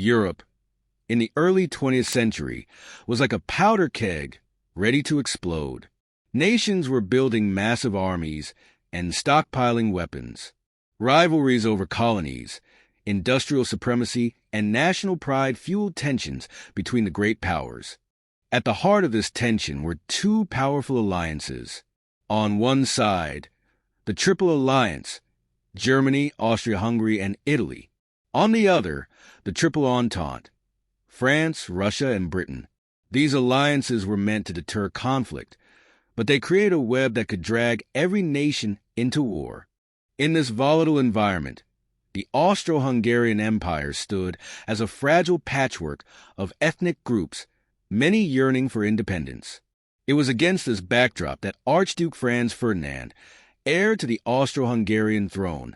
Europe, in the early 20th century, was like a powder keg ready to explode. Nations were building massive armies and stockpiling weapons. Rivalries over colonies, industrial supremacy, and national pride fueled tensions between the great powers. At the heart of this tension were two powerful alliances. On one side, the Triple Alliance, Germany, Austria-Hungary, and Italy. On the other, the Triple Entente, France, Russia, and Britain. These alliances were meant to deter conflict, but they created a web that could drag every nation into war. In this volatile environment, the Austro-Hungarian Empire stood as a fragile patchwork of ethnic groups, many yearning for independence. It was against this backdrop that Archduke Franz Ferdinand, heir to the Austro-Hungarian throne,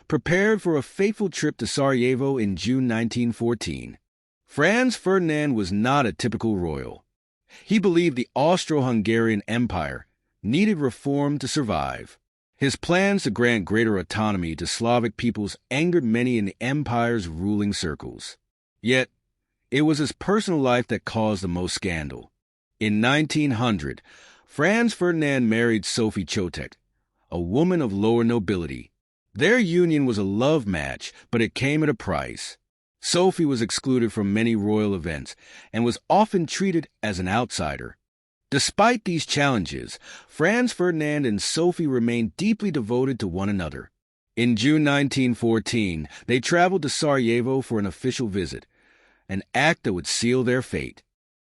prepared for a fateful trip to Sarajevo in June 1914. Franz Ferdinand was not a typical royal. He believed the Austro-Hungarian Empire needed reform to survive. His plans to grant greater autonomy to Slavic peoples angered many in the empire's ruling circles. Yet, it was his personal life that caused the most scandal. In 1900, Franz Ferdinand married Sophie Chotek, a woman of lower nobility. Their union was a love match, but it came at a price. Sophie was excluded from many royal events and was often treated as an outsider. Despite these challenges, Franz Ferdinand and Sophie remained deeply devoted to one another. In June 1914, they traveled to Sarajevo for an official visit, an act that would seal their fate.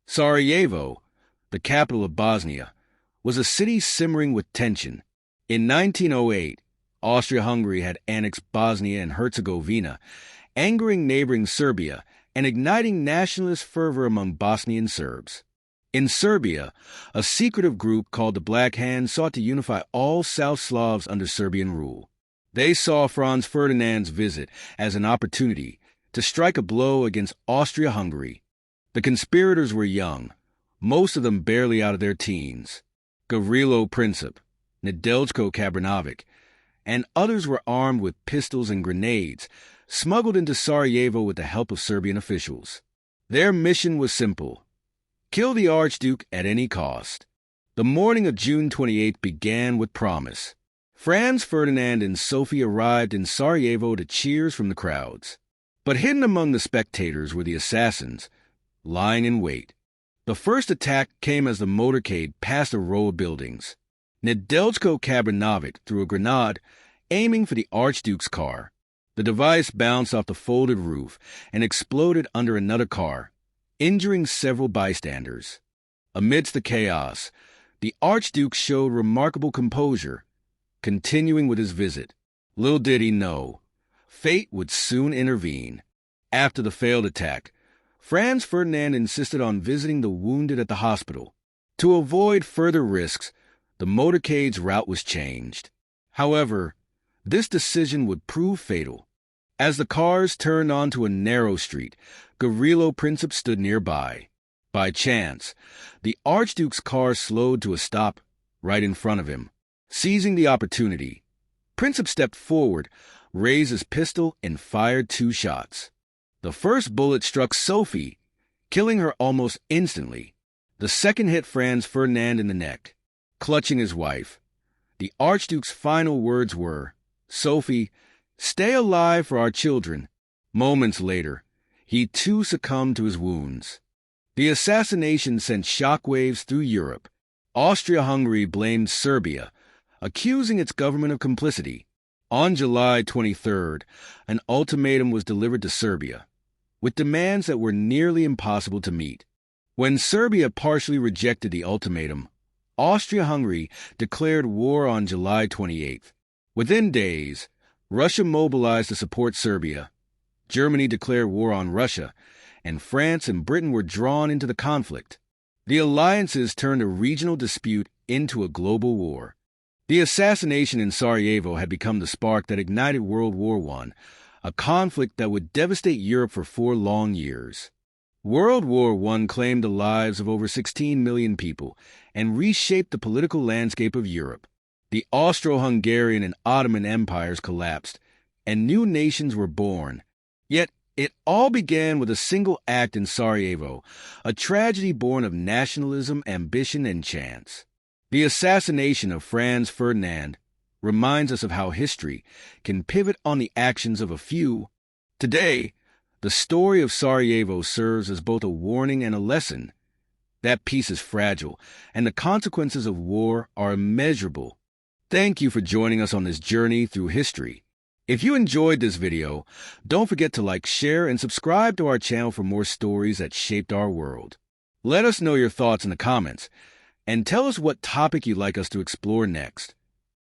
Sarajevo, the capital of Bosnia, was a city simmering with tension. In 1908, Austria-Hungary had annexed Bosnia and Herzegovina, angering neighboring Serbia and igniting nationalist fervor among Bosnian Serbs. In Serbia, a secretive group called the Black Hand sought to unify all South Slavs under Serbian rule. They saw Franz Ferdinand's visit as an opportunity to strike a blow against Austria-Hungary. The conspirators were young, most of them barely out of their teens. Gavrilo Princip, Nedeljko Kabranovic, and others were armed with pistols and grenades, smuggled into Sarajevo with the help of Serbian officials. Their mission was simple: kill the Archduke at any cost. The morning of June 28 began with promise. Franz Ferdinand and Sophie arrived in Sarajevo to cheers from the crowds. But hidden among the spectators were the assassins, lying in wait. The first attack came as the motorcade passed a row of buildings. Nedeljko Kabranovic threw a grenade, aiming for the Archduke's car. The device bounced off the folded roof and exploded under another car, injuring several bystanders. Amidst the chaos, the Archduke showed remarkable composure, continuing with his visit. Little did he know, fate would soon intervene. After the failed attack, Franz Ferdinand insisted on visiting the wounded at the hospital. To avoid further risks, the motorcade's route was changed. However, this decision would prove fatal. As the cars turned onto a narrow street, Gavrilo Princip stood nearby. By chance, the Archduke's car slowed to a stop right in front of him. Seizing the opportunity, Princip stepped forward, raised his pistol, and fired 2 shots. The first bullet struck Sophie, killing her almost instantly. The second hit Franz Ferdinand in the neck. Clutching his wife, the Archduke's final words were, "Sophie, stay alive for our children." Moments later, he too succumbed to his wounds. The assassination sent shockwaves through Europe. Austria-Hungary blamed Serbia, accusing its government of complicity. On July 23rd, an ultimatum was delivered to Serbia, with demands that were nearly impossible to meet. When Serbia partially rejected the ultimatum, Austria-Hungary declared war on July 28th. Within days, Russia mobilized to support Serbia. Germany declared war on Russia, and France and Britain were drawn into the conflict. The alliances turned a regional dispute into a global war. The assassination in Sarajevo had become the spark that ignited World War I, a conflict that would devastate Europe for 4 long years. World War I claimed the lives of over 16 million people and reshaped the political landscape of Europe. The Austro-Hungarian and Ottoman empires collapsed, and new nations were born. Yet It all began with a single act in Sarajevo, a tragedy born of nationalism, ambition, and chance. The assassination of Franz Ferdinand reminds us of how history can pivot on the actions of a few. Today, the story of Sarajevo serves as both a warning and a lesson. That peace is fragile, and the consequences of war are immeasurable. Thank you for joining us on this journey through history. If you enjoyed this video, don't forget to like, share, and subscribe to our channel for more stories that shaped our world. Let us know your thoughts in the comments, and tell us what topic you'd like us to explore next.